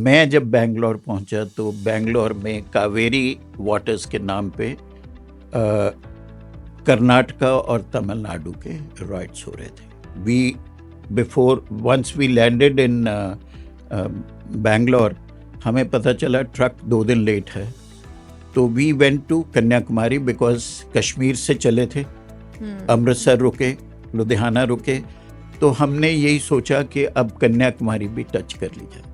मैं जब बैंगलोर पहुंचा तो बैंगलोर में कावेरी वाटर्स के नाम पे कर्नाटका और तमिलनाडु के राइट्स हो रहे थे। Once we landed in Bangalore, हमें पता चला ट्रक 2 दिन लेट है, तो we went to Kanyakumari because Kashmir से चले थे। अमृतसर रुके, लुधियाना रुके, तो हमने यही सोचा कि अब कन्याकुमारी भी टच कर ली जाए।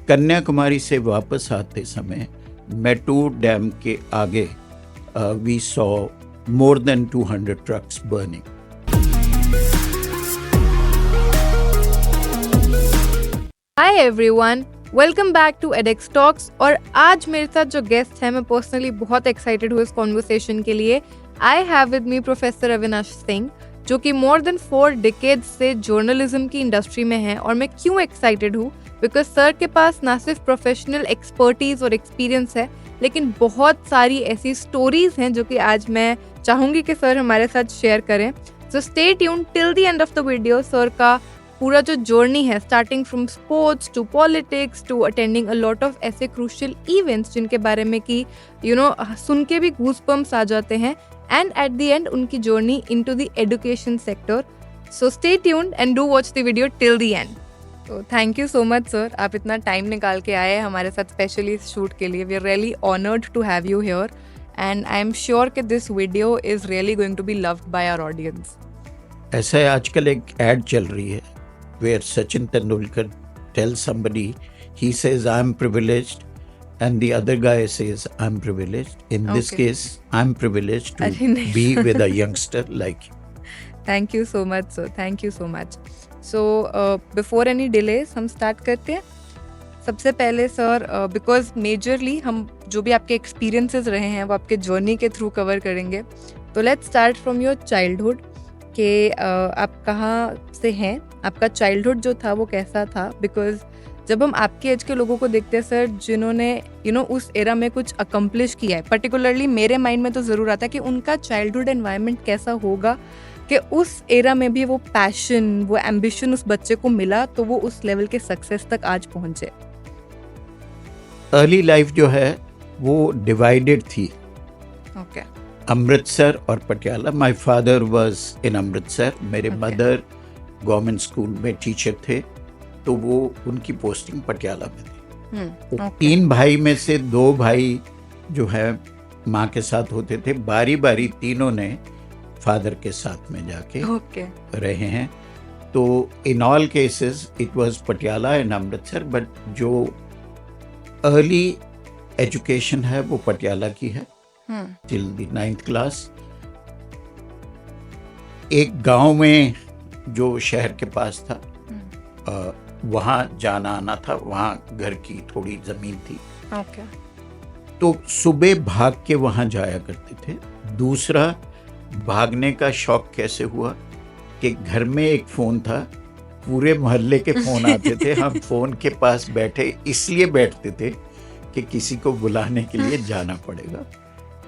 कन्याकुमारी से वापस आते समय मैटूर डैम के आगे we saw more than 200 trucks burning. Hi everyone, welcome back to edX Talks। और आज मेरे साथ जो गेस्ट है, मैं पर्सनली बहुत एक्साइटेड हूँ इस कॉन्वर्सेशन के लिए। I have with me professor Avinash Singh, जो कि मोर देन 4 डिकेड्स से जर्नलिज्म की इंडस्ट्री में है। और मैं क्यों एक्साइटेड हूँ, बिकॉज सर के पास ना सिर्फ प्रोफेशनल एक्सपर्टीज और एक्सपीरियंस है, लेकिन बहुत सारी ऐसी स्टोरीज हैं जो कि आज मैं चाहूंगी कि सर हमारे साथ शेयर करें। So stay tuned till the end of the video. Sir का पूरा जो जर्नी है, starting from sports to politics to attending a lot of ऐसे क्रूशियल इवेंट्स जिनके बारे में कि सुन के भी गूज़बम्प्स आ जाते हैं, एंड एट द एंड उनकी journey into the education sector. So stay tuned and do watch the video till the end. तो thank you so much sir, आप इतना टाइम निकाल के आए हमारे साथ स्पेशली इस शूट के लिए। We are really honoured to have you here and I am sure कि this video is really going to be loved by our audience. ऐसा है, आजकल एक एड चल रही है where Sachin Tendulkar tell somebody, he says I am privileged and the other guy says I am privileged. In this case, I am privileged to be with a youngster like you. Thank you so much sir, thank you so much. So before any delays हम start करते हैं। सबसे पहले sir, because majorly हम जो भी आपके experiences रहे हैं वो आपके जर्नी के थ्रू कवर करेंगे। तो let's start from your childhood कि आप कहाँ से हैं, आपका चाइल्डहुड जो था वो कैसा था। बिकॉज जब हम आपके एज के लोगों को देखते हैं सर, जिन्होंने उस एरा में कुछ अकम्प्लिश किया है, पर्टिकुलरली मेरे माइंड में तो ज़रूर आता है कि उनका चाइल्डहुड एनवायरनमेंट कैसा होगा कि उस एरा में भी वो पैशन, वो एम्बिशन उस बच्चे को मिला, तो वो उस लेवल के सक्सेस तक आज पहुँचे। अर्ली लाइफ जो है वो डिवाइडेड थी। Okay. अमृतसर और Patiala. My father was in Amritsar, मेरे मदर गवर्नमेंट स्कूल में टीचर थे, तो वो उनकी पोस्टिंग पटियाला में थी। तो 3 भाई में से 2 भाई जो है माँ के साथ होते थे, बारी बारी तीनों ने फादर के साथ में जाके रहे हैं। तो in all cases it was Patiala and Amritsar, but जो अर्ली एजुकेशन है वो पटियाला की है टिल द 9th क्लास। एक गांव में जो शहर के पास था, वहाँ जाना आना था, वहाँ घर की थोड़ी जमीन थी। तो सुबह भाग के वहाँ जाया करते थे। दूसरा, भागने का शौक कैसे हुआ कि घर में एक फ़ोन था, पूरे मोहल्ले के फ़ोन आते थे, हम फ़ोन के पास बैठे इसलिए बैठते थे कि किसी को बुलाने के लिए जाना पड़ेगा।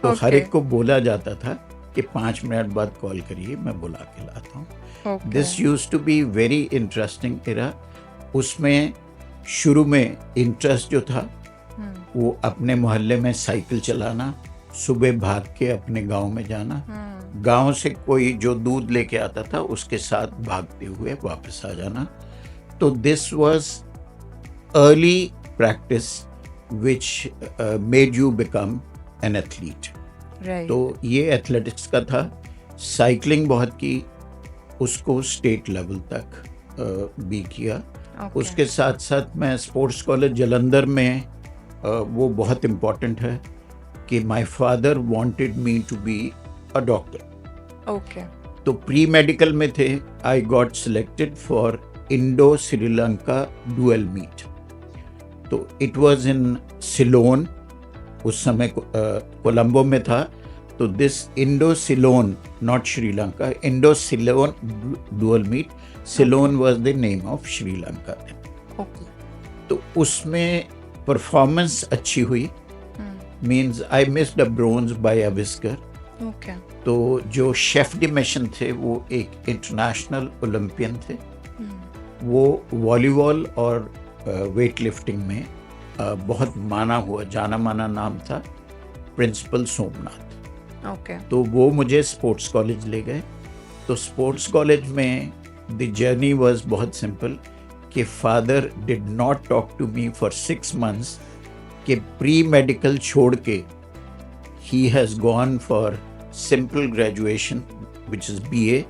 तो हर एक को बोला जाता था कि 5 मिनट बाद कॉल करिए, मैं बुला के लाता हूँ। This used to be very interesting era. उसमें शुरू में इंटरेस्ट जो था वो अपने मोहल्ले में साइकिल चलाना, सुबह भाग के अपने गांव में जाना, गांव से कोई जो दूध लेके आता था उसके साथ भागते हुए वापस आ जाना। तो this was early practice which made you become an athlete. तो ये एथलेटिक्स का था। साइकिलिंग बहुत की, उसको स्टेट लेवल तक भी किया। उसके साथ साथ मैं स्पोर्ट्स कॉलेज जलंधर में, वो बहुत इम्पोर्टेंट है कि my father wanted me to be a doctor. तो प्री मेडिकल में थे, I got selected for Indo Sri Lanka dual meet. तो इट वाज इन सिलोन, उस समय कोलंबो में था। तो this Indo Ceylon, not Sri Lanka, Indo Ceylon dual meet, Ceylon was the name of Sri Lanka. तो उसमें परफॉर्मेंस अच्छी हुई, means I missed a bronze by a whisker. तो जो शेफ डी मिशन थे वो एक इंटरनेशनल ओलंपियन थे। वो वॉलीबॉल और वेट लिफ्टिंग में बहुत माना हुआ जाना माना नाम था प्रिंसिपल सोमनाथ। ओके। तो वो मुझे स्पोर्ट्स कॉलेज ले गए। तो स्पोर्ट्स कॉलेज में द जर्नी वाज बहुत सिंपल कि father did not talk to me for 6 months कि प्री मेडिकल छोड़ के ही has gone for simple graduation which is BA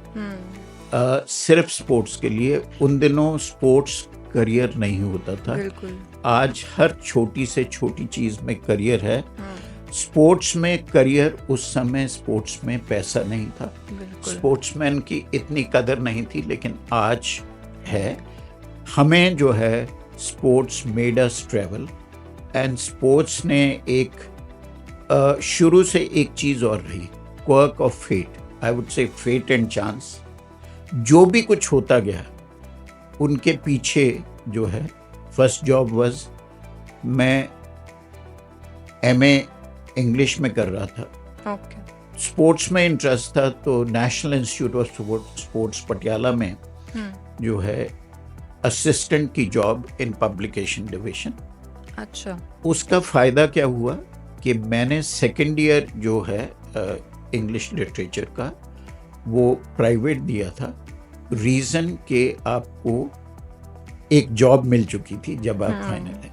सिर्फ स्पोर्ट्स के लिए। उन दिनों स्पोर्ट्स करियर नहीं होता था। बिल्कुल। आज हर छोटी से छोटी चीज़ में करियर है। स्पोर्ट्स में करियर, उस समय स्पोर्ट्स में पैसा नहीं था, स्पोर्ट्समैन की इतनी कदर नहीं थी, लेकिन आज है। हमें जो है sports made us travel and sports ने एक शुरू से एक चीज़ और रही, quirk of fate, I would say fate and chance. जो भी कुछ होता गया उनके पीछे जो है, फर्स्ट जॉब वाज मैं MA इंग्लिश में कर रहा था। ओके। स्पोर्ट्स में इंटरेस्ट था तो national institute of sports Patiala में जो है असिस्टेंट की जॉब इन पब्लिकेशन डिवीजन। अच्छा। उसका फ़ायदा क्या हुआ कि मैंने सेकेंड ईयर जो है इंग्लिश लिटरेचर का वो प्राइवेट दिया था। रीज़न कि आपको एक जॉब मिल चुकी थी जब आप फाइनल है।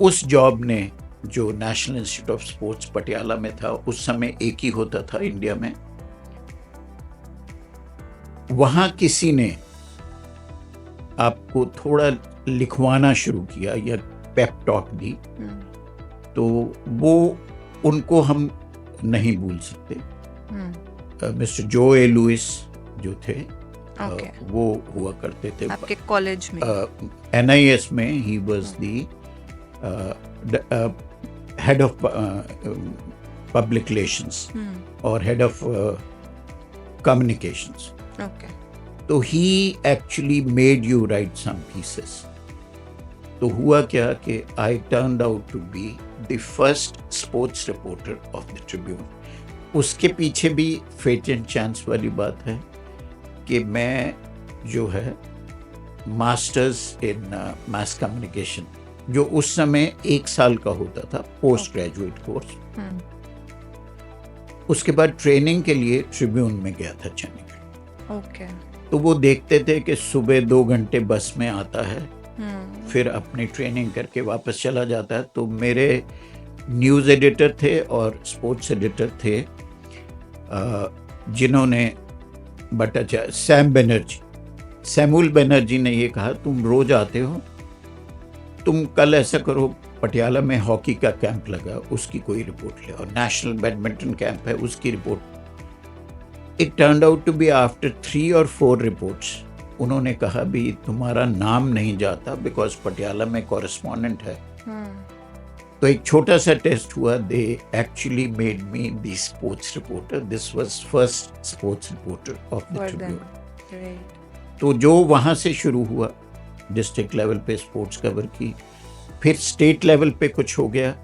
उस जॉब ने जो national institute of sports Patiala में था, उस समय एक ही होता था इंडिया में, वहाँ किसी ने आपको थोड़ा लिखवाना शुरू किया या पेप टॉक दी, तो वो उनको हम नहीं भूल सकते। मिस्टर जो ए लुइस जो थे, वो हुआ करते थे आपके कॉलेज में, NIS में। He was the head of public relations और हेड ऑफ कम्युनिकेशंस। ओके। तो he actually made you write some pieces. तो हुआ क्या कि I turned out to be the first sports reporter of the Tribune. उसके पीछे भी फेट एंड चांस वाली बात है कि मैं जो है मास्टर्स इन मास कम्युनिकेशन, जो उस समय 1 साल का होता था, पोस्ट ग्रेजुएट कोर्स, उसके बाद ट्रेनिंग के लिए ट्रिब्यून में गया था चंडीगढ़। ओके। तो वो देखते थे कि सुबह 2 घंटे बस में आता है, फिर अपनी ट्रेनिंग करके वापस चला जाता है। तो मेरे न्यूज़ एडिटर थे और स्पोर्ट्स एडिटर थे, जिन्होंने सैमुअल बनर्जी ने ये कहा, तुम रोज आते हो, तुम कल ऐसा करो, पटियाला में हॉकी का कैंप लगा, उसकी कोई रिपोर्ट ले, और नेशनल बैडमिंटन कैंप है, उसकी report. It turned out to be after 3 or 4 reports, उन्होंने कहा भी तुम्हारा नाम नहीं जाता बिकॉज पटियाला में कॉरेस्पॉन्डेंट है। तो एक छोटा सा टेस्ट हुआ, they actually made me the sports reporter. This was first sports reporter of the Tribune. तो जो वहाँ से शुरू हुआ, डिस्ट्रिक्ट लेवल पे स्पोर्ट्स कवर की, फिर स्टेट लेवल पे कुछ हो गया।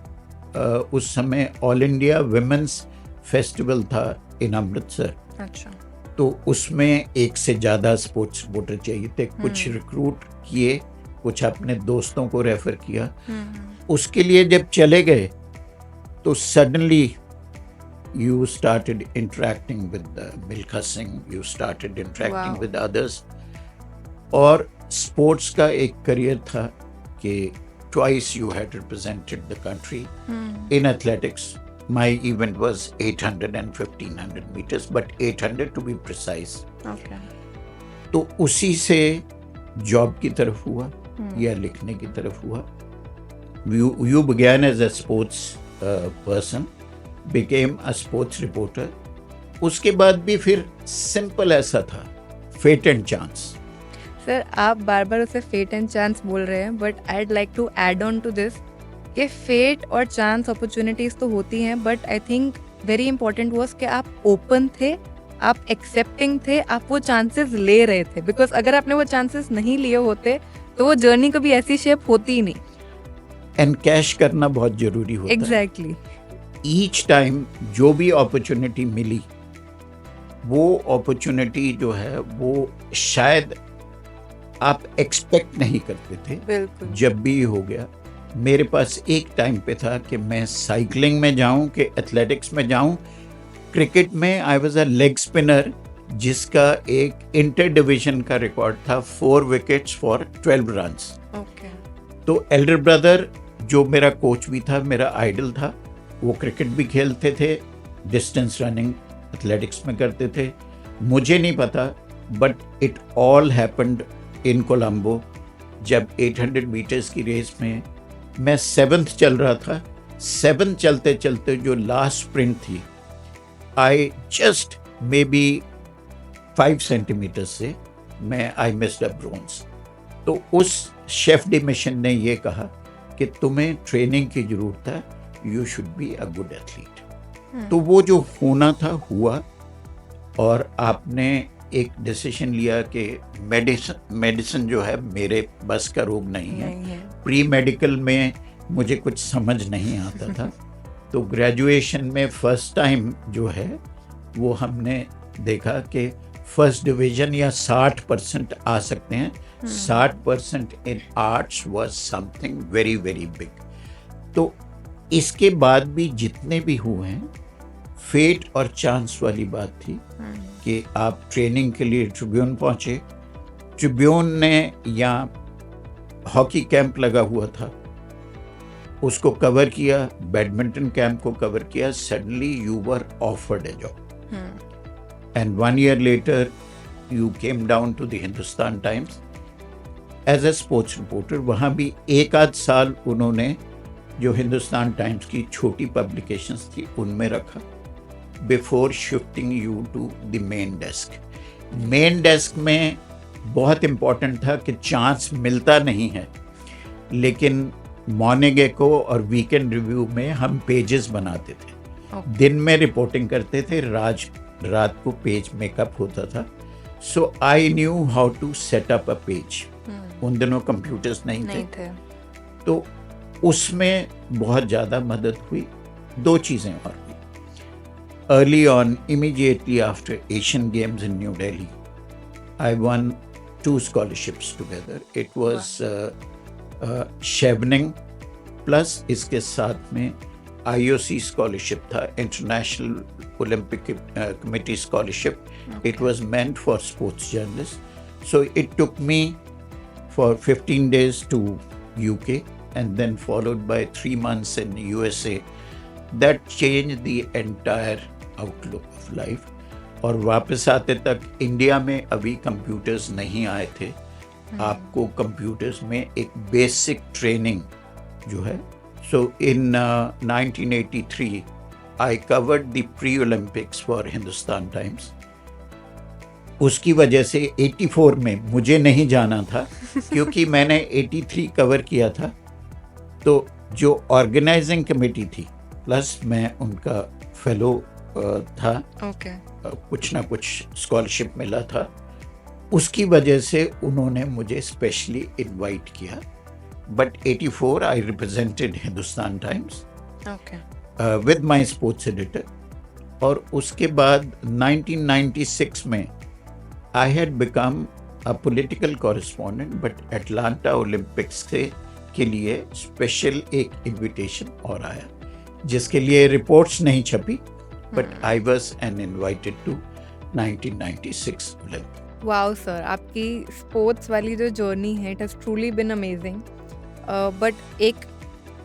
उस समय ऑल इंडिया विमेंस फेस्टिवल था इन अमृतसर। अच्छा। तो उसमें 1 से ज़्यादा स्पोर्ट्स रिपोर्टर चाहिए थे। कुछ रिक्रूट किए, कुछ अपने दोस्तों को रेफर किया। उसके लिए जब चले गए तो suddenly you started interacting with Milkha Singh, you started interacting with others, और स्पोर्ट्स का एक करियर था कि twice you had represented the country in athletics. My event was 800 and 1500 meters, but 800 to be precise. Okay. तो उसी से job की तरफ हुआ या लिखने की तरफ हुआ। You began as a sports person, became a sports reporter. उसके बाद भी फिर सिंपल ऐसा था, फेट एंड चांस। सर, आप बार बार उसे फेट एंड चांस बोल रहे हैं, but I'd like to add on to this कि फेट और चांस अपॉर्चुनिटीज तो होती हैं, but I think very important was कि आप ओपन थे, आप एक्सेप्टिंग थे, आप वो चांसेस ले रहे थे। बिकॉज अगर आपने वो चांसेस नहीं लिए होते तो वो जर्नी कभी ऐसी शेप होती ही नहीं। एंड कैश करना बहुत जरूरी होता है। एग्जैक्टली। ईच टाइम जो भी अपॉर्चुनिटी मिली, वो अपॉर्चुनिटी जो है वो शायद आप एक्सपेक्ट नहीं करते थे। बिल्कुल। जब भी हो गया मेरे पास एक टाइम पे था कि मैं साइकिलिंग में जाऊं कि एथलेटिक्स में जाऊं। क्रिकेट में I was a leg spinner, जिसका एक इंटर डिवीजन का रिकॉर्ड था 4 विकेट्स फॉर 12 रन्स। तो एल्डर ब्रदर जो मेरा कोच भी था, मेरा आइडल था, वो क्रिकेट भी खेलते थे, डिस्टेंस रनिंग एथलेटिक्स में करते थे। मुझे नहीं पता, but it all happened in Colombo. जब 800 मीटर्स की रेस में मैं 7th चल रहा था, 7 चलते चलते जो लास्ट स्प्रिंट थी, I just may be 5 centimetre से आई मिस्ड अ ब्रोंज। तो उस शेफ डी मिशन ने ये कहा कि तुम्हें ट्रेनिंग की जरूरत है, you should be a good athlete. तो वो जो होना था हुआ, और आपने एक डिसीजन लिया कि मेडिसिन जो है मेरे बस का रोग नहीं है। प्री मेडिकल में मुझे कुछ समझ नहीं आता था। तो ग्रेजुएशन में फर्स्ट टाइम जो है वो हमने देखा कि फर्स्ट डिवीजन या 60% आ सकते हैं। 60% in arts was something very very big. तो इसके बाद भी जितने भी हुए हैं, फेट और चांस वाली बात थी कि आप ट्रेनिंग के लिए ट्रिब्यून पहुंचे। ट्रिब्यून ने यहाँ हॉकी कैंप लगा हुआ था, उसको कवर किया, बैडमिंटन कैंप को कवर किया। Suddenly you were offered A job and 1 year later you came down to the Hindustan Times as a sports reporter। वहाँ भी एक आध साल उन्होंने जो हिंदुस्तान टाइम्स की छोटी पब्लिकेशंस थी उनमें रखा, before shifting you to the main desk. Main desk में बहुत इम्पॉर्टेंट था कि चांस मिलता नहीं है, लेकिन मॉर्निंग एको और वीकेंड रिव्यू में हम पेजेस बनाते थे। दिन में रिपोर्टिंग करते थे, रात को पेज मेकअप होता था। So I knew how to set up a page. उन दिनों कंप्यूटर्स नहीं थे। तो उसमें बहुत ज़्यादा मदद हुई। 2 चीज़ें और हुई। Early on, immediately after Asian games in new Delhi, I one 2 scholarships together. It was Chevening plus इसके साथ में IOC स्कॉलरशिप था, international Olympic committee scholarship. It was meant for sports journalists. So it took me for 15 days to UK and then followed by 3 months in USA. That changed the entire outlook of life. और वापस आते तक India में अभी computers नहीं आए थे. आपको कंप्यूटर्स में एक बेसिक ट्रेनिंग जो है. सो इन 1983 I covered the pre Olympics for Hindustan times. उसकी वजह से 84 में मुझे नहीं जाना था क्योंकि मैंने 83 कवर किया था. तो जो ऑर्गेनाइजिंग कमेटी थी प्लस मैं उनका फेलो था. कुछ ना कुछ स्कॉलरशिप मिला था. उसकी वजह से उन्होंने मुझे स्पेशली इनवाइट किया. But 84 I represented Hindustan times with my sports editor. और उसके बाद 1996 में I had become a political correspondent. But Atlanta Olympics के लिए स्पेशल एक इनविटेशन और आया जिसके लिए रिपोर्ट्स नहीं छपी. But I was an invited to 1996 Olympics. Wow sir, आपकी स्पोर्ट्स वाली जो जर्नी है it has truly been amazing. But एक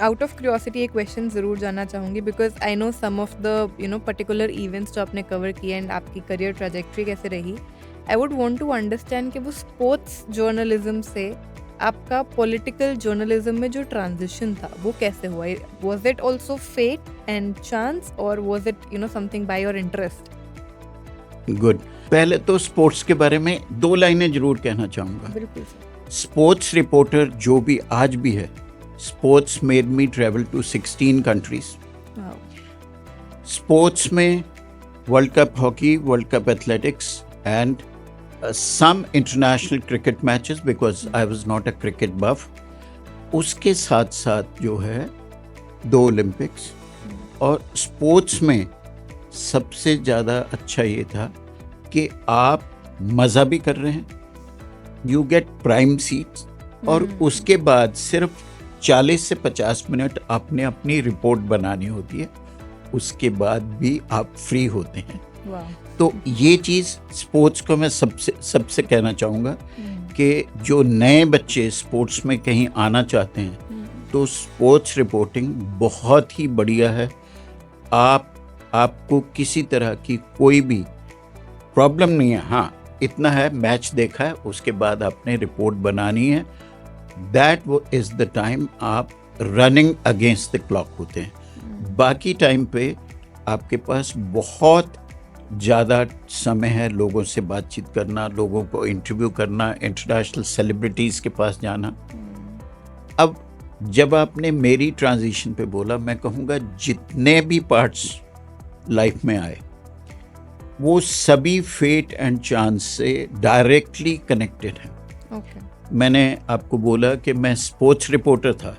आउट ऑफ क्यूरियोसिटी एक क्वेश्चन ज़रूर जानना चाहूँगी because I know some of the particular events जो आपने कवर किए एंड आपकी करियर ट्रैजेक्टरी कैसे रही. I would want to understand कि वो स्पोर्ट्स जर्नलिज्म से आपका पॉलिटिकल जर्नलिज्म में जो ट्रांजिशन था वो कैसे हुआ. Was it also fate and chance और was it something by your interest? Good. पहले तो स्पोर्ट्स के बारे में 2 लाइनें जरूर कहना चाहूँगा. बिल्कुल सर. स्पोर्ट्स रिपोर्टर जो भी आज भी है, sports made me travel to 16 countries. Sports में World Cup hockey, World Cup athletics and some international cricket matches because I was not a cricket buff. उसके साथ साथ जो है 2 ओलंपिक्स. और स्पोर्ट्स में सबसे ज़्यादा अच्छा ये था कि आप मज़ा भी कर रहे हैं, यू गेट प्राइम सीट्स. और उसके बाद सिर्फ 40 से 50 मिनट आपने अपनी रिपोर्ट बनानी होती है, उसके बाद भी आप फ्री होते हैं। तो ये चीज़ स्पोर्ट्स को मैं सबसे कहना चाहूँगा कि जो नए बच्चे स्पोर्ट्स में कहीं आना चाहते हैं तो स्पोर्ट्स रिपोर्टिंग बहुत ही बढ़िया है। आपको किसी तरह की कोई भी प्रॉब्लम नहीं है। हाँ, इतना है, मैच देखा है, उसके बाद आपने रिपोर्ट बनानी है। दैट इज द टाइम आप रनिंग अगेंस्ट द क्लॉक होते हैं। बाकी टाइम पे आपके पास बहुत ज़्यादा समय है लोगों से बातचीत करना, लोगों को इंटरव्यू करना, इंटरनेशनल सेलिब्रिटीज़ के पास जाना। अब जब आपने मेरी ट्रांजिशन पे बोला, मैं कहूँगा जितने भी पार्ट्स लाइफ में आए वो सभी फेट एंड चांस से डायरेक्टली कनेक्टेड हैं। मैंने आपको बोला कि मैं स्पोर्ट्स रिपोर्टर था,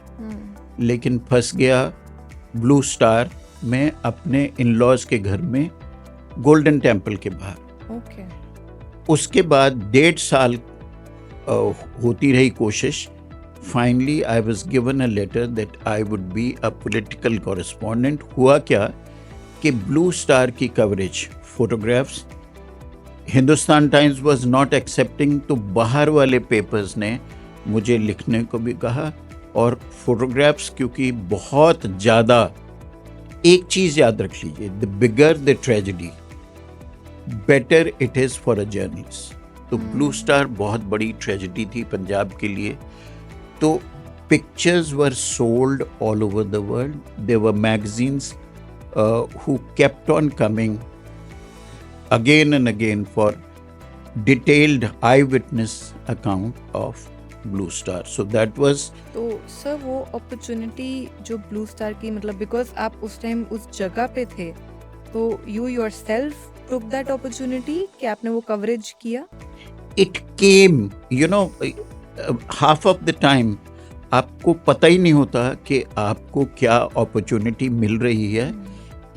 लेकिन फंस गया ब्लू स्टार में अपने इन-लॉज के घर में गोल्डन टेम्पल के बाहर। उसके बाद 1.5 साल होती रही कोशिश। Finally I was given a letter that I would be a political correspondent. हुआ क्या कि ब्लू स्टार की coverage, photographs, Hindustan Times was not accepting, तो बाहर वाले पेपर्स ने मुझे लिखने को भी कहा। और फोटोग्राफ्स क्योंकि बहुत ज़्यादा, एक चीज़ याद रख लीजिए, the bigger the tragedy better it is for a journalist. तो ब्लू स्टार बहुत बड़ी ट्रेजेडी थी पंजाब के लिए। तो pictures were sold all over the world. There were magazines who kept on coming again and again for detailed eyewitness account of Blue Star. So that was. तो sir वो opportunity जो blue star की, मतलब because आप उस time उस जगह पे थे, तो you yourself took that opportunity कि आपने वो कवरेज किया? It came, you know, half of the time आपको पता ही नहीं होता कि आपको क्या अपॉर्चुनिटी मिल रही है।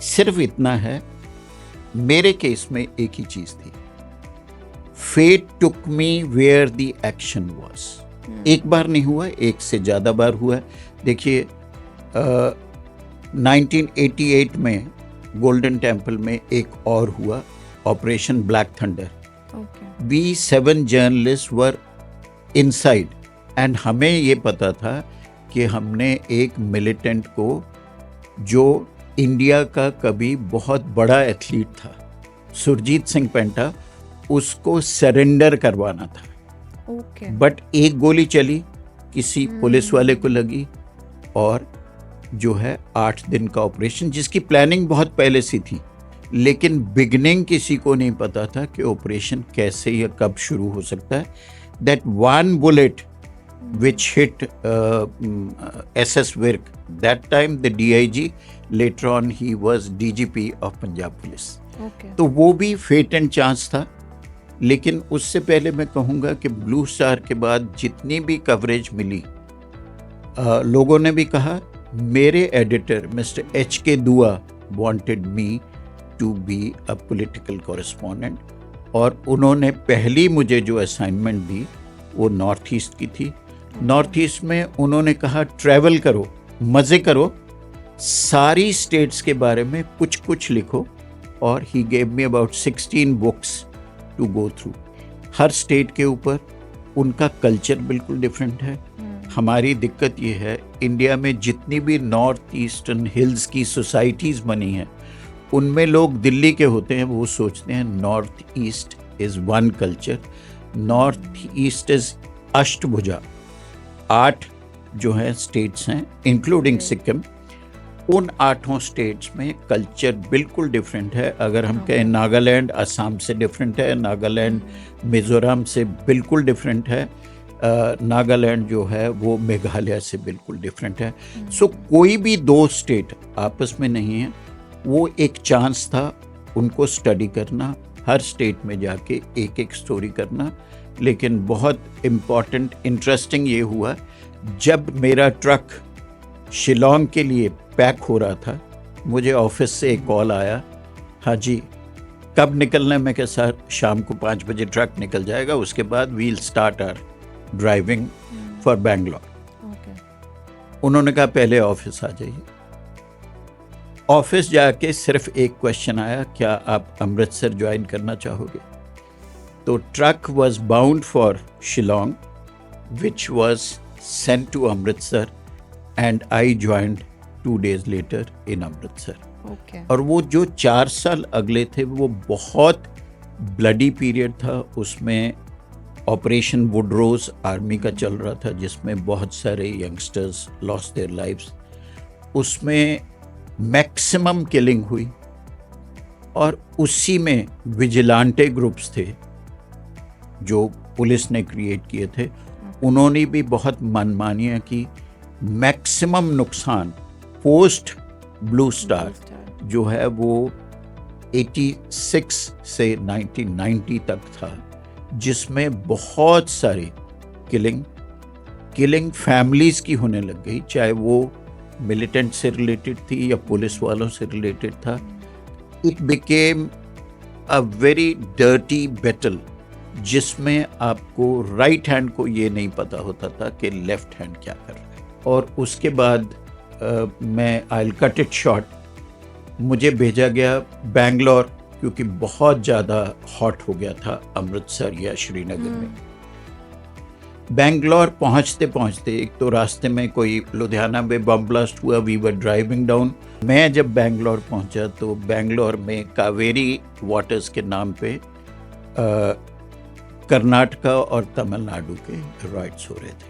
सिर्फ इतना है, मेरे केस में एक ही चीज थी, fate took me where the action was. एक बार नहीं हुआ, एक से ज्यादा बार हुआ। देखिए 1988 में गोल्डन टेम्पल में एक और हुआ, operation black thunder. We 7 journalist were inside and हमें ये पता था कि हमने एक मिलिटेंट को, जो इंडिया का कभी बहुत बड़ा एथलीट था, सुरजीत सिंह पेंटा, उसको सरेंडर करवाना था। बट एक गोली चली, किसी पुलिस वाले को लगी, और जो है 8 दिन का ऑपरेशन, जिसकी प्लानिंग बहुत पहले से थी, लेकिन बिगनिंग किसी को नहीं पता था कि ऑपरेशन कैसे या कब शुरू हो सकता है। That one bullet which hit SS Virk. That time the DIG, later on he was DGP of Punjab Police. तो वो भी फेट एंड चांस था। लेकिन उससे पहले मैं कहूँगा कि ब्लू स्टार के बाद जितनी भी कवरेज मिली, लोगों ने भी कहा, मेरे एडिटर मिस्टर HK दुआ wanted me to be a political correspondent, और उन्होंने पहली मुझे जो असाइनमेंट दी वो नॉर्थ ईस्ट की थी। नॉर्थ ईस्ट में उन्होंने कहा ट्रैवल करो, मज़े करो, सारी स्टेट्स के बारे में कुछ कुछ लिखो, और ही gave me about 16 books to go through. हर स्टेट के ऊपर उनका कल्चर बिल्कुल डिफरेंट है। हमारी दिक्कत ये है, इंडिया में जितनी भी नॉर्थ ईस्टर्न हिल्स की सोसाइटीज़ बनी हैं, उनमें लोग दिल्ली के होते हैं, वो सोचते हैं north east is one culture. North east is Ashtabhuja, 8 जो है स्टेट्स हैं इंक्लूडिंग सिक्किम। उन 8 स्टेट्स में कल्चर बिल्कुल डिफरेंट है। अगर हम कहें नागालैंड असम से डिफरेंट है, नागालैंड मिज़ोरम से बिल्कुल डिफरेंट है, नागालैंड जो है वो मेघालय से बिल्कुल डिफरेंट है। सो कोई भी 2 स्टेट आपस में नहीं है। वो एक चांस था उनको स्टडी करना, हर स्टेट में जाके एक एक स्टोरी करना। लेकिन बहुत इम्पॉर्टेंट इंटरेस्टिंग ये हुआ, जब मेरा ट्रक शिलोंग के लिए पैक हो रहा था, मुझे ऑफिस से एक कॉल आया, हाँ जी कब निकलना है? मैं कहा सर शाम को 5 बजे ट्रक निकल जाएगा, उसके बाद we'll start our driving for Bangalore. उन्होंने कहा पहले ऑफिस आ जाइए। ऑफिस जाके सिर्फ एक क्वेश्चन आया, क्या आप अमृतसर ज्वाइन करना चाहोगे? तो truck was bound for Shillong which was sent to Amritsar and I joined 2 days later in Amritsar. और वो जो 4 साल अगले थे वो बहुत ब्लडी पीरियड था। उसमें ऑपरेशन वुडरोज आर्मी का चल रहा था, जिसमें बहुत सारे यंगस्टर्स लॉस्ट देयर लाइव्स। उसमें मैक्सिमम किलिंग हुई और उसी में विजिलेंटे ग्रुप्स थे जो पुलिस ने क्रिएट किए थे, उन्होंने भी बहुत मनमानियाँ की। मैक्सिमम नुकसान पोस्ट ब्लू स्टार जो है वो 86 से 1990 तक था, जिसमें बहुत सारी किलिंग फैमिलीज की होने लग गई, चाहे वो मिलिटेंट से रिलेटेड थी या पुलिस वालों से रिलेटेड था। It became a very dirty battle, जिसमें आपको राइट हैंड को ये नहीं पता होता था कि लेफ्ट हैंड क्या कर रहा है। और उसके बाद मैं आई कट इट शॉर्ट, मुझे भेजा गया बेंगलोर, क्योंकि बहुत ज़्यादा हॉट हो गया था अमृतसर या श्रीनगर में। बेंगलोर पहुंचते पहुंचते एक तो रास्ते में कोई लुधियाना में बम ब्लास्ट हुआ, वी वर ड्राइविंग डाउन। मैं जब बेंगलोर पहुंचा तो बेंगलोर में कावेरी वाटर्स के नाम पे कर्नाटका और तमिलनाडु के राइट्स हो रहे थे।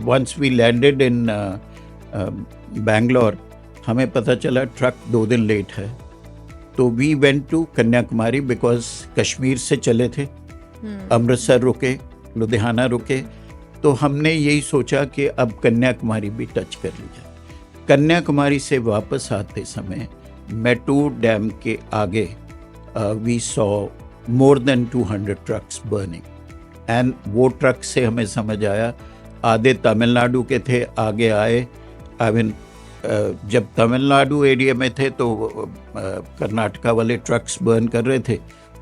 Once we landed in Bangalore, हमें पता चला ट्रक 2 दिन लेट है, तो we went to Kanyakumari because Kashmir से चले थे। अमृतसर रुके, लुधियाना रुके, तो हमने यही सोचा कि अब कन्याकुमारी भी टच कर लिया। कन्याकुमारी से वापस आते समय मैटूर डैम के आगे we saw more than 200 trucks burning. And वो ट्रक से हमें समझ आया आधे तमिलनाडु के थे, आगे आए। आई मीन जब तमिलनाडु एरिया में थे तो कर्नाटका वाले ट्रक्स बर्न कर रहे थे,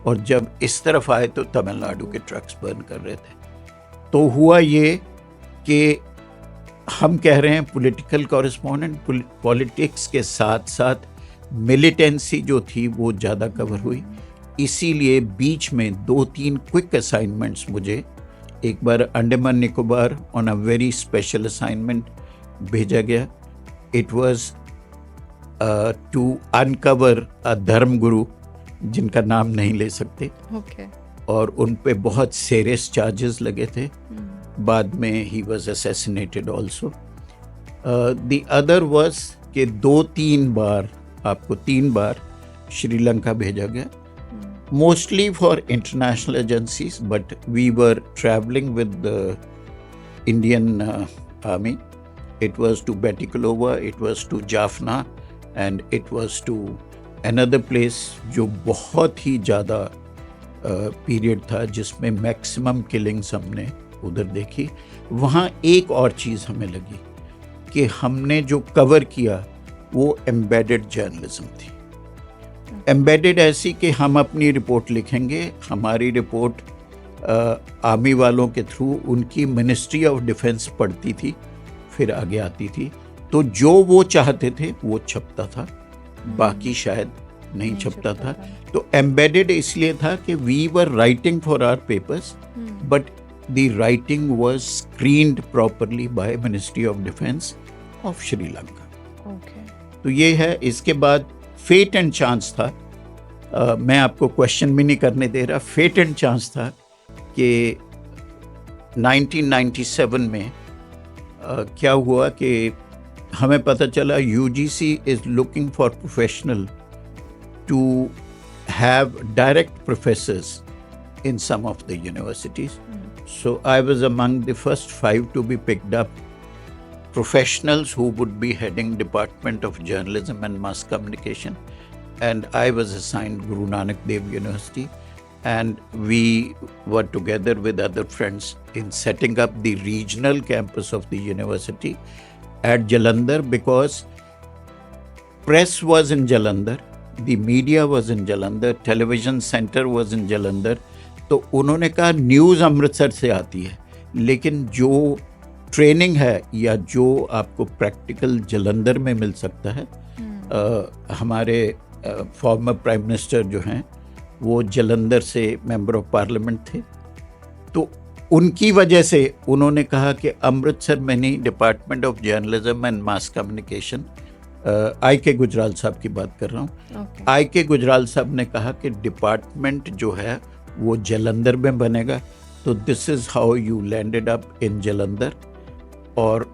और जब इस तरफ आए तो तमिलनाडु के ट्रक्स बर्न कर रहे थे। तो हुआ ये कि हम कह रहे हैं पॉलिटिकल कॉरेस्पॉन्डेंट, पॉलिटिक्स के साथ साथ मिलिटेंसी जो थी वो ज़्यादा कवर हुई। इसीलिए बीच में 2-3 क्विक असाइनमेंट्स मुझे, एक बार Andaman Nicobar on a very special assignment भेजा गया। It was to uncover a धर्म गुरु जिनका नाम नहीं ले सकते, और उन पे बहुत सीरियस चार्जेस लगे थे। बाद में he was assassinated also. The other was कि 2-3 बार, आपको 3 बार श्रीलंका भेजा गया, mostly for international agencies, but we were traveling with the Indian Army. It was to Batikalova, it was to Jaffna, and it was to another place जो बहुत ही ज़्यादा period था, जिसमें maximum killings हमने उधर देखी। वहाँ एक और चीज़ हमें लगी कि हमने जो कवर किया वो एम्बेडेड जर्नलिज्म थी। एम्बेडेड ऐसी कि हम अपनी रिपोर्ट लिखेंगे, हमारी रिपोर्ट आर्मी वालों के थ्रू उनकी मिनिस्ट्री ऑफ डिफेंस पढ़ती थी, फिर आगे आती थी। तो जो वो चाहते थे वो छपता था, बाकी शायद नहीं छपता था। तो एम्बेडेड इसलिए था कि we were writing for our papers, but the writing was screened properly by ministry of defence of Sri Lanka. तो ये है। इसके बाद फेट एंड चांस था, मैं आपको क्वेश्चन भी नहीं करने दे रहा। फेट एंड चांस था कि 1997 में क्या हुआ कि हमें पता चला UGC is looking for professional to have direct professors in some of the universities. So I was among the first 5 to be picked up, professionals who would be heading Department of Journalism and Mass Communication, and I was assigned Guru Nanak Dev University, and we were together with other friends in setting up the regional campus of the university at Jalandhar, because press was in Jalandhar, the media was in Jalandhar, television center was in Jalandhar. तो उन्होंने कहा news Amritsar से आती है, लेकिन जो training है या जो आपको प्रैक्टिकल जलंधर में मिल सकता है, हमारे फॉर्मर प्राइम मिनिस्टर जो हैं वो जलंधर से मेंबर ऑफ पार्लियामेंट थे, तो उनकी वजह से उन्होंने कहा कि अमृतसर में नहीं, department of journalism and mass communication, I K Gujral साहब की बात कर रहा हूँ, आई के गुजराल साहब ने कहा कि डिपार्टमेंट जो है वो जलंधर में बनेगा, तो this is how you landed up in Jalandhar. और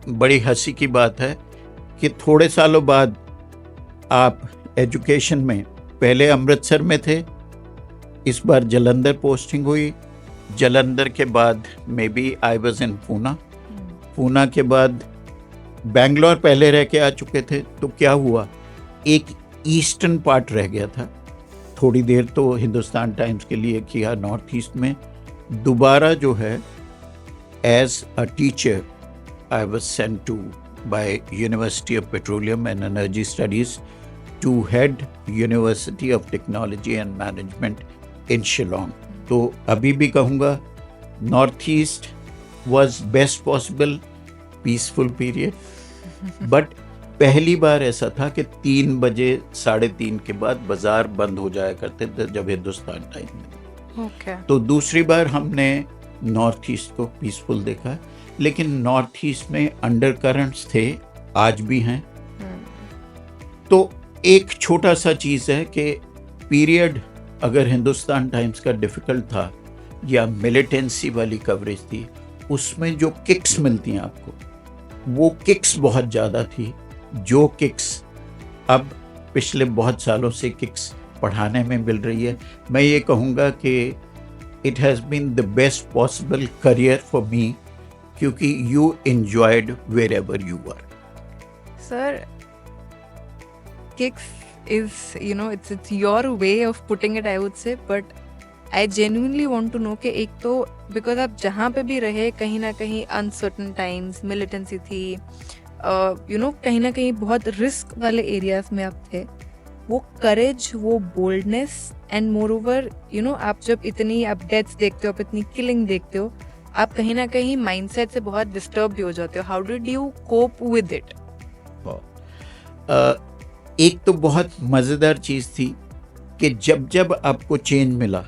बड़ी हंसी की बात है कि थोड़े सालों बाद आप एजुकेशन में पहले अमृतसर में थे, इस बार जलंधर पोस्टिंग हुई, जलंधर के बाद maybe I was in Poona, Poona के बाद बेंगलोर पहले रह के आ चुके थे, तो क्या हुआ, एक ईस्टर्न पार्ट रह गया था। थोड़ी देर तो हिंदुस्तान टाइम्स के लिए किया नॉर्थ ईस्ट में, दोबारा जो है as a teacher I was sent to by University of Petroleum and Energy Studies to head University of Technology and Management in Shillong. तो अभी भी कहूँगा North East was best possible peaceful period, but पहली बार ऐसा था कि 3 बजे 3:30 के बाद बाजार बंद हो जाया करते थे जब हिंदुस्तान टाइम में। तो दूसरी बार हमने नॉर्थ ईस्ट को पीसफुल देखा है, लेकिन नॉर्थ ईस्ट में अंडर करंट्स थे, आज भी हैं। तो एक छोटा सा चीज़ है कि पीरियड अगर हिंदुस्तान टाइम्स का डिफ़िकल्ट था या मिलिटेंसी वाली कवरेज थी, उसमें जो किक्स मिलती हैं आपको, वो किक्स बहुत ज़्यादा थी, जो किक्स अब पिछले बहुत सालों से किक्स पढ़ाने में मिल रही है। मैं ये कहूँगा कि it has been the best possible career for me, क्योंकि you enjoyed wherever you were. Sir, kicks is, you know, it's your way of putting it, I would say, but I genuinely want to know कि एक तो because आप जहाँ पे भी रहे कहीं ना कहीं uncertain times, militancy थी, you know, कहीं ना कहीं बहुत रिस्क वाले एरियाज में आप थे, वो करेज, वो boldness, and more over you know आप जब इतनी आप डेथ्स देखते हो, आप इतनी किलिंग देखते हो, आप कहीं ना कहीं माइंडसेट से बहुत डिस्टर्ब भी हो जाते हो। How did you cope with it? एक तो बहुत मज़ेदार चीज़ थी कि जब जब आपको चेंज मिला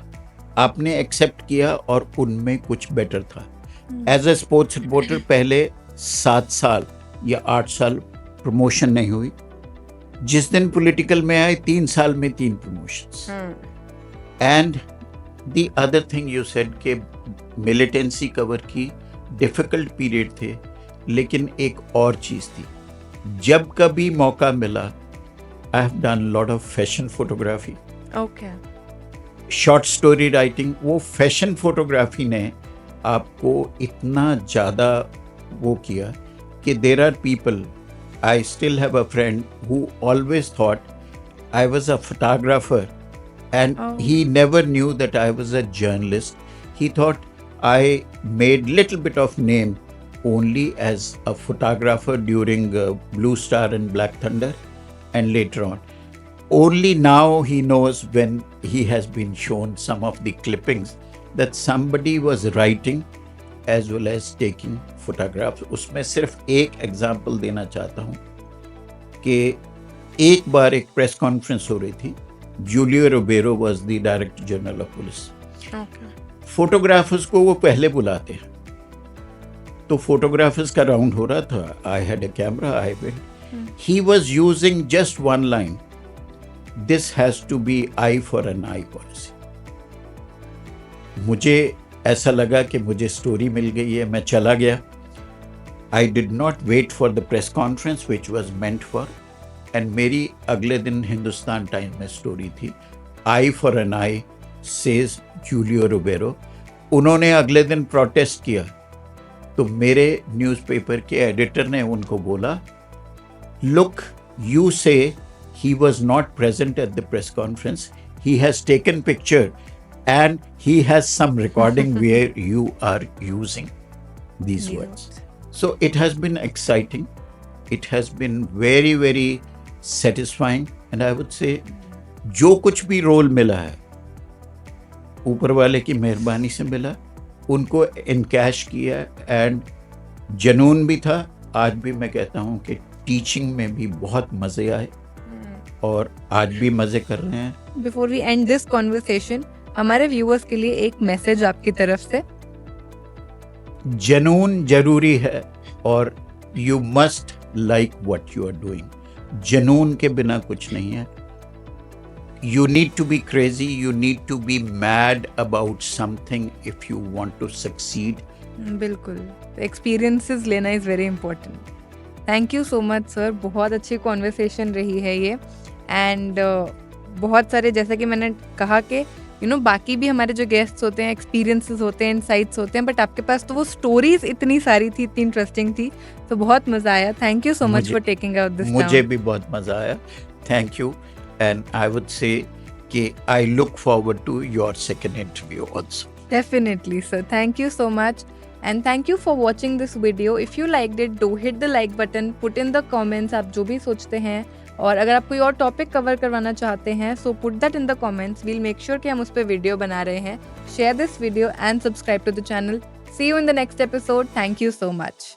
आपने एक्सेप्ट किया और उनमें कुछ बेटर था। एज ए स्पोर्ट्स रिपोर्टर पहले 7 साल या 8 साल प्रमोशन नहीं हुई, जिस दिन पॉलिटिकल में आए 3 साल में 3 promotions. And the other thing you said के मिलिटेंसी कवर की डिफ़िकल्ट पीरियड थे, लेकिन एक और चीज़ थी, जब कभी मौका मिला I have done a lot of fashion photography. Okay. Short story writing, वो fashion photography ने आपको इतना ज़्यादा वो किया कि there are people, I still have a friend who always thought I was a photographer and he never knew that I was a journalist. He thought I made little bit of name only as a photographer during Blue Star and Black Thunder. And later on, only now he knows when he has been shown some of the clippings that somebody was writing as well as taking photographs. उसमें सिर्फ एक example देना चाहता हूँ कि एक बार एक press conference हो रही थी, Julio Ribeiro was the director general of police. फोटोग्राफर्स को वो पहले बुलाते हैं, तो फोटोग्राफर्स का राउंड हो रहा था, I had a camera, I went, he was using just one line, this has to be eye for an eye policy. मुझे ऐसा लगा कि मुझे स्टोरी मिल गई है, मैं चला गया। I did not wait for the press conference which was meant for, and मेरी अगले दिन हिंदुस्तान टाइम में स्टोरी थी, eye for an eye says Julio Ribeiro. उन्होंने अगले दिन प्रोटेस्ट किया, तो मेरे न्यूज़पेपर के एडिटर ने उनको बोला, look, you say he was not present at the press conference, he has taken picture and he has some recording where you are using these words. So it has been exciting, it has been very very satisfying, and I would say जो कुछ भी role मिला है ऊपर वाले की मेहरबानी से मिला, उनको इनकैश किया एंड जुनून भी था। आज भी मैं कहता हूँ कि टीचिंग में भी बहुत मज़े आए और आज भी मज़े कर रहे हैं। Before we end this conversation, हमारे व्यूअर्स के लिए एक मैसेज आपकी तरफ से। जुनून जरूरी है और you must like what you are doing. जुनून के बिना कुछ नहीं है। You need to be crazy, you need to be mad about something if you want to succeed. बिल्कुल, एक्सपीरियंसेस लेना is very important. Thank you so much sir, बहुत अच्छी कॉन्वर्सेशन रही है ये। एंड बहुत सारे, जैसा कि मैंने कहा कि बाकी भी हमारे जो गेस्ट्स होते हैं एक्सपीरियंसेस होते हैं, इनसाइट्स होते हैं, बट आपके पास तो वो स्टोरीज इतनी सारी थी, इतनी इंटरेस्टिंग थी, तो बहुत मज़ा आया। Thank you so much for taking out this time. मुझे भी बहुत मज़ा आया, thank you. And I would say that I look forward to your second interview also. Definitely, sir. Thank you so much. And thank you for watching this video. If you liked it, do hit the like button. Put in the comments आप जो भी सोचते हैं, और अगर आप कोई और टॉपिक कवर करवाना चाहते हैं, so put that in the comments. We'll make sure कि हम उस पर वीडियो बना रहे हैं. Share this video and subscribe to the channel. See you in the next episode. Thank you so much.